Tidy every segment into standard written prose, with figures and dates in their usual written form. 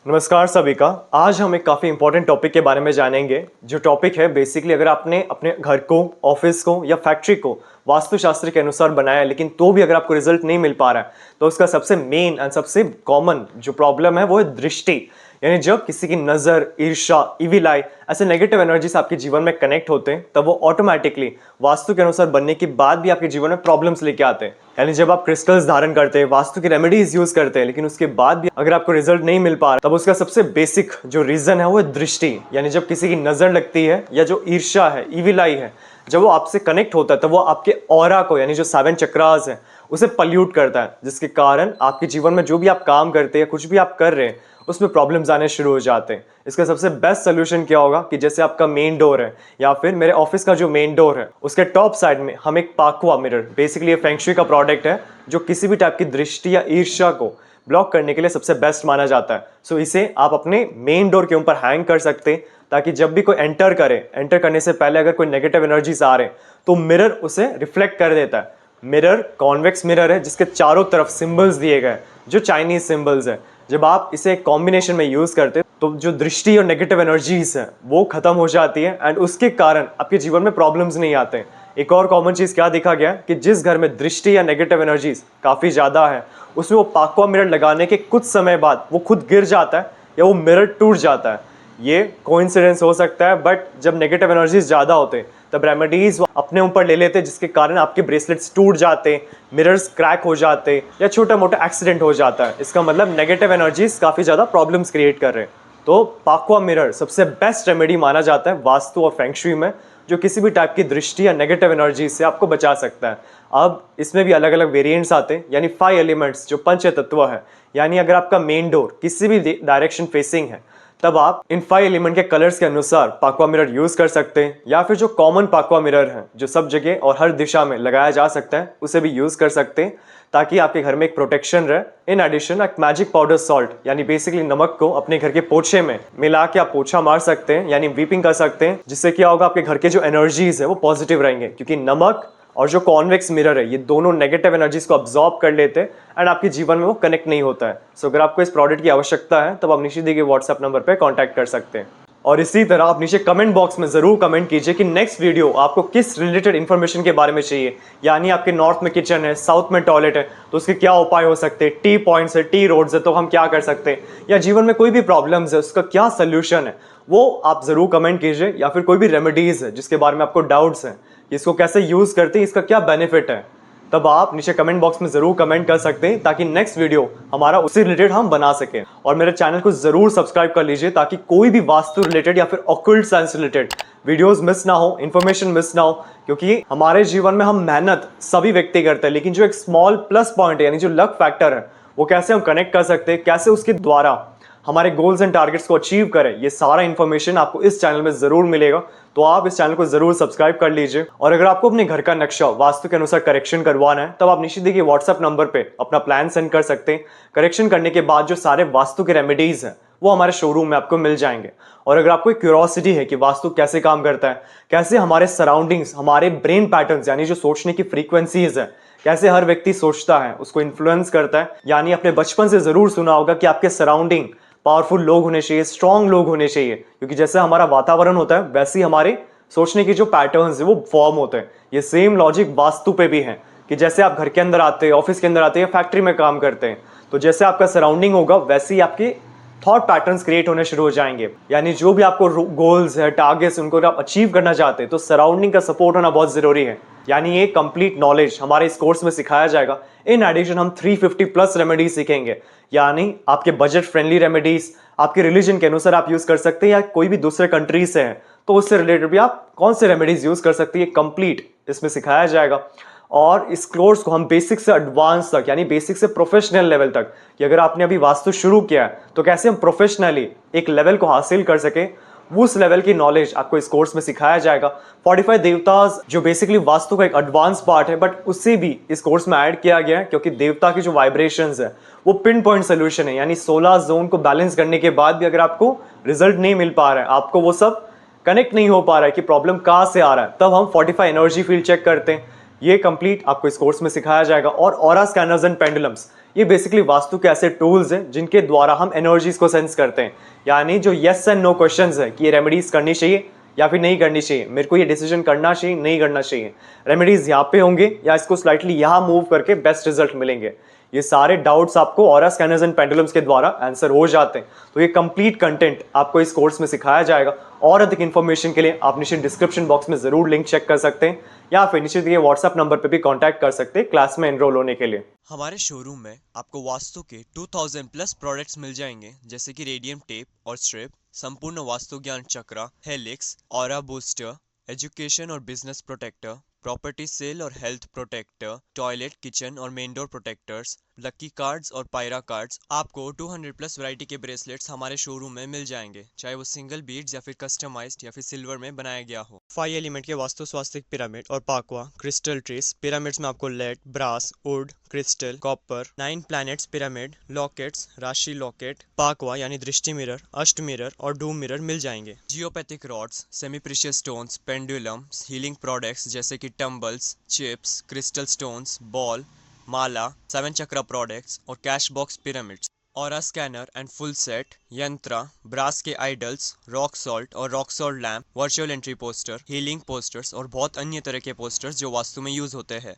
नमस्कार सभी का। आज हम एक काफ़ी इंपॉर्टेंट टॉपिक के बारे में जानेंगे। जो टॉपिक है बेसिकली अगर आपने अपने घर को, ऑफिस को या फैक्ट्री को वास्तुशास्त्र के अनुसार बनाया है लेकिन तो भी अगर आपको रिजल्ट नहीं मिल पा रहा है तो उसका सबसे मेन एंड सबसे कॉमन जो प्रॉब्लम है वो है दृष्टि। यानी जब किसी की नज़र, ईर्ष्या, इविल आई ऐसे नेगेटिव एनर्जीज आपके जीवन में कनेक्ट होते हैं तब वो ऑटोमेटिकली वास्तु के अनुसार बनने के बाद भी आपके जीवन में प्रॉब्लम्स लेके आते हैं। यानी जब आप क्रिस्टल्स धारण करते हैं, वास्तु की रेमेडीज यूज करते हैं लेकिन उसके बाद भी अगर आपको रिजल्ट नहीं मिल पा रहा तब उसका सबसे बेसिक जो रीजन है वो है दृष्टि। यानी जब किसी की नजर लगती है या जो ईर्ष्या है, इविल आई है, जब वो आपसे कनेक्ट होता है तब वो आपके ऑरा को यानी जो 7 चक्रास है उसे पल्यूट करता है, जिसके कारण आपके जीवन में जो भी आप काम करते हैं, कुछ भी आप कर रहे हैं उसमें प्रॉब्लम्स आने शुरू हो जाते हैं। इसका सबसे बेस्ट सोल्यूशन क्या होगा कि जैसे आपका मेन डोर है या फिर मेरे ऑफिस का जो मेन डोर है उसके टॉप साइड में हम एक पाकुआ मिरर, बेसिकली ये फेंग शुई का प्रोडक्ट है जो किसी भी टाइप की दृष्टि या ईर्ष्या को ब्लॉक करने के लिए सबसे बेस्ट माना जाता है। सो इसे आप अपने मेन डोर के ऊपर हैंग कर सकते हैं ताकि जब भी कोई एंटर करे, एंटर करने से पहले अगर कोई नेगेटिव एनर्जीज आ रहे हैं तो मिरर उसे रिफ्लेक्ट कर देता है। मिरर कॉन्वेक्स मिरर है जिसके चारों तरफ सिंबल्स दिए गए जो चाइनीज सिंबल्स है। जब आप इसे कॉम्बिनेशन में यूज करते हैं तो जो दृष्टि और नेगेटिव एनर्जीज है वो खत्म हो जाती है एंड उसके कारण आपके जीवन में प्रॉब्लम्स नहीं आते हैं। एक और कॉमन चीज क्या देखा गया कि जिस घर में दृष्टि या नेगेटिव एनर्जीज काफी ज्यादा है उसमें वो पाकुआ मिरर लगाने के कुछ समय बाद वो खुद गिर जाता है या वो मिरर टूट जाता है। ये कोइंसिडेंस हो सकता है बट जब नेगेटिव एनर्जीज ज्यादा होते हैं तब रेमेडीज अपने ऊपर ले लेते हैं जिसके कारण आपके ब्रेसलेट्स टूट जाते, मिरर्स क्रैक हो जाते या छोटा मोटा एक्सीडेंट हो जाता है। इसका मतलब नेगेटिव एनर्जीज काफी ज्यादा प्रॉब्लम्स क्रिएट कर रहे हैं। तो पाकुआ मिरर सबसे बेस्ट रेमेडी माना जाता है वास्तु और फेंग शुई में, जो किसी भी टाइप की दृष्टि या नेगेटिव एनर्जी से आपको बचा सकता है। अब इसमें भी अलग अलग वेरिएंट्स आते हैं, यानी 5 एलिमेंट्स जो पंच तत्व है। यानी अगर आपका मेन डोर किसी भी डायरेक्शन फेसिंग है तब आप इन 5 एलिमेंट के कलर्स के अनुसार पाकुआ मिरर यूज कर सकते हैं, या फिर जो कॉमन पाकुआ मिरर है जो सब जगह और हर दिशा में लगाया जा सकता है उसे भी यूज कर सकते हैं ताकि आपके घर में एक प्रोटेक्शन रहे। इन एडिशन एक मैजिक पाउडर सॉल्ट यानी बेसिकली नमक को अपने घर के पोछे में मिला के आप पोछा मार सकते हैं, यानी वीपिंग कर सकते हैं, जिससे क्या होगा आपके घर के जो एनर्जीज है वो पॉजिटिव रहेंगे क्योंकि नमक और जो कॉन्वेक्स मिरर है ये दोनों नेगेटिव एनर्जीज को अब्सॉर्ब कर लेते हैं एंड आपके जीवन में वो कनेक्ट नहीं होता है। सो अगर आपको इस प्रोडक्ट की आवश्यकता है तब आप नीचे दिए गए व्हाट्सएप नंबर पर कॉन्टैक्ट कर सकते हैं। और इसी तरह आप नीचे कमेंट बॉक्स में जरूर कमेंट कीजिए कि नेक्स्ट वीडियो आपको किस रिलेटेड इन्फॉर्मेशन के बारे में चाहिए। यानी आपके नॉर्थ में किचन है, साउथ में टॉयलेट है तो उसके क्या उपाय हो सकते हैं, टी पॉइंट्स है, टी रोड्स है तो हम क्या कर सकते हैं, या जीवन में कोई भी प्रॉब्लम्स है उसका क्या सोल्यूशन है, वो आप जरूर कमेंट कीजिए। या फिर कोई भी रेमेडीज है जिसके बारे में आपको डाउट्स हैं, इसको कैसे यूज करते हैं, इसका क्या बेनिफिट है, तब आप नीचे कमेंट बॉक्स में जरूर कमेंट कर सकते हैं ताकि नेक्स्ट वीडियो हमारा उससे रिलेटेड हम बना सकें। और मेरे चैनल को जरूर सब्सक्राइब कर लीजिए ताकि कोई भी वास्तु रिलेटेड या फिर occult science related videos miss ना हो, इन्फॉर्मेशन मिस ना हो। क्योंकि हमारे जीवन में हम मेहनत सभी व्यक्ति करते हैं लेकिन जो एक स्मॉल प्लस पॉइंट है यानी जो लक फैक्टर है वो कैसे हम कनेक्ट कर सकते हैं, कैसे उसके द्वारा हमारे गोल्स एंड टारगेट्स को अचीव करें, ये सारा इन्फॉर्मेशन आपको इस चैनल में जरूर मिलेगा। तो आप इस चैनल को जरूर सब्सक्राइब कर लीजिए। और अगर आपको अपने घर का नक्शा वास्तु के अनुसार करेक्शन करवाना है तब आप नीचे दिए गए व्हाट्सएप नंबर पे अपना प्लान सेंड कर सकते हैं। करेक्शन करने के बाद जो सारे वास्तु के रेमेडीज हैं वो हमारे शोरूम में आपको मिल जाएंगे। और अगर आपको क्यूरियोसिटी है कि वास्तु कैसे काम करता है, कैसे हमारे सराउंडिंग्स, हमारे ब्रेन पैटर्न्स यानी जो सोचने की फ्रीक्वेंसीज है, कैसे हर व्यक्ति सोचता है उसको इन्फ्लुएंस करता है, यानी अपने बचपन से जरूर सुना होगा कि आपके सराउंडिंग पावरफुल लोग होने चाहिए, स्ट्रॉन्ग लोग होने चाहिए, क्योंकि जैसे हमारा वातावरण होता है वैसे ही हमारे सोचने की जो पैटर्न्स है वो फॉर्म होते हैं। ये सेम लॉजिक वास्तु पे भी है कि जैसे आप घर के अंदर आते हैं, ऑफिस के अंदर आते हैं, फैक्ट्री में काम करते हैं तो जैसे आपका सराउंडिंग होगा वैसे ही आपके थॉट पैटर्न्स क्रिएट होने शुरू हो जाएंगे। यानी जो भी आपको गोल्स है, टारगेट्स, उनको आप अचीव करना चाहते हैं तो सराउंडिंग का सपोर्ट होना बहुत जरूरी है। यानी ये कंप्लीट नॉलेज हमारे इस कोर्स में सिखाया जाएगा। इन एडिशन हम 350 प्लस रेमेडीज सीखेंगे, यानी आपके बजट फ्रेंडली रेमेडीज, आपके रिलीजन के अनुसार आप यूज कर सकते हैं, या कोई भी दूसरे कंट्री से है तो उससे रिलेटेड भी आप कौन से रेमेडीज यूज कर सकते हैं, कंप्लीट इसमें सिखाया जाएगा। और इस कोर्स को हम बेसिक से एडवांस तक, यानी बेसिक से प्रोफेशनल लेवल तक, कि अगर आपने अभी वास्तु शुरू किया है तो कैसे हम प्रोफेशनली एक लेवल को हासिल कर सके, उस लेवल की नॉलेज आपको इस कोर्स में सिखाया जाएगा। 45 देवतास जो बेसिकली वास्तु का एक एडवांस पार्ट है बट उससे भी इस कोर्स में ऐड किया गया है क्योंकि देवता की जो वाइब्रेशंस है वो पिन पॉइंट सोल्यूशन है। यानी 16 जोन को बैलेंस करने के बाद भी अगर आपको रिजल्ट नहीं मिल पा रहा है, आपको वो सब कनेक्ट नहीं हो पा रहा है कि प्रॉब्लम कहाँ से आ रहा है, तब हम 45 एनर्जी फील्ड चेक करते हैं। ये कंप्लीट आपको इस कोर्स में सिखाया जाएगा। और ऑरा स्कैनर्स एंड पेंडुलम्स, ये बेसिकली वास्तु के ऐसे टूल्स हैं जिनके द्वारा हम एनर्जीज को सेंस करते हैं। यानी जो यस एंड नो क्वेश्चंस है कि ये रेमेडीज करनी चाहिए या फिर नहीं करनी चाहिए, मेरे को ये डिसीजन करना चाहिए नहीं करना चाहिए, रेमेडीज यहाँ पे होंगे या इसको स्लाइटली यहाँ मूव करके बेस्ट रिजल्ट मिलेंगे, ये सारे डाउट्स आपको ऑरा स्कैनर्स एंड पेंडुलम्स के द्वारा आंसर हो जाते हैं। तो ये कंप्लीट कंटेंट आपको इस कोर्स में सिखाया जाएगा। और अधिक इन्फॉर्मेशन के लिए आप नीचे डिस्क्रिप्शन बॉक्स में जरूर लिंक चेक कर सकते हैं या फिर नीचे दिए व्हाट्सएप नंबर पे भी कांटेक्ट कर सकते हैं क्लास में एनरोल होने के लिए। हमारे शोरूम में आपको वास्तु के 2000 प्लस प्रोडक्ट्स मिल जाएंगे, जैसे कि रेडियम टेप और स्ट्रिप, संपूर्ण वास्तु ज्ञान चक्रा, हेलिक्स, ऑरा बूस्टर, एजुकेशन और बिजनेस प्रोटेक्टर, प्रॉपर्टी सेल और हेल्थ प्रोटेक्टर, टॉयलेट, किचन और main door protectors, lucky cards और पायरा कार्ड्स। आपको 200 प्लस वैरायटी के ब्रेसलेट्स हमारे शोरूम में मिल जाएंगे, चाहे वो सिंगल बीड्स या फिर कस्टमाइज्ड या फिर सिल्वर में बनाया गया हो। 5 एलिमेंट के वास्तु स्वास्तिक पिरामिड और पाकवा क्रिस्टल ट्रीज पिरामिड्स में आपको lead, brass, wood, crystal, copper, 9 planets pyramid, lockets, राशि लॉकेट, पाकवा यानी दृष्टि मिरर, अष्ट मिरर और डूम मिरर मिल जाएंगे। Geopathic rods, semi precious stones, pendulums, healing products जैसे कि tumbles, chips, crystal stones, ball, माला, 7 चक्रा प्रोडक्ट्स और cash box pyramids, aura scanner and full set, yantra, brass के आइडल्स, रॉक सॉल्ट और rock salt lamp, virtual entry poster, healing posters और बहुत अन्य तरह के पोस्टर्स जो वास्तु में यूज होते हैं।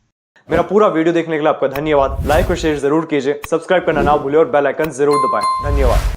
मेरा पूरा वीडियो देखने के लिए आपका धन्यवाद। लाइक और शेयर जरूर कीजिए, सब्सक्राइब करना ना भूलिए और बेल आइकन जरूर दबाएं। धन्यवाद।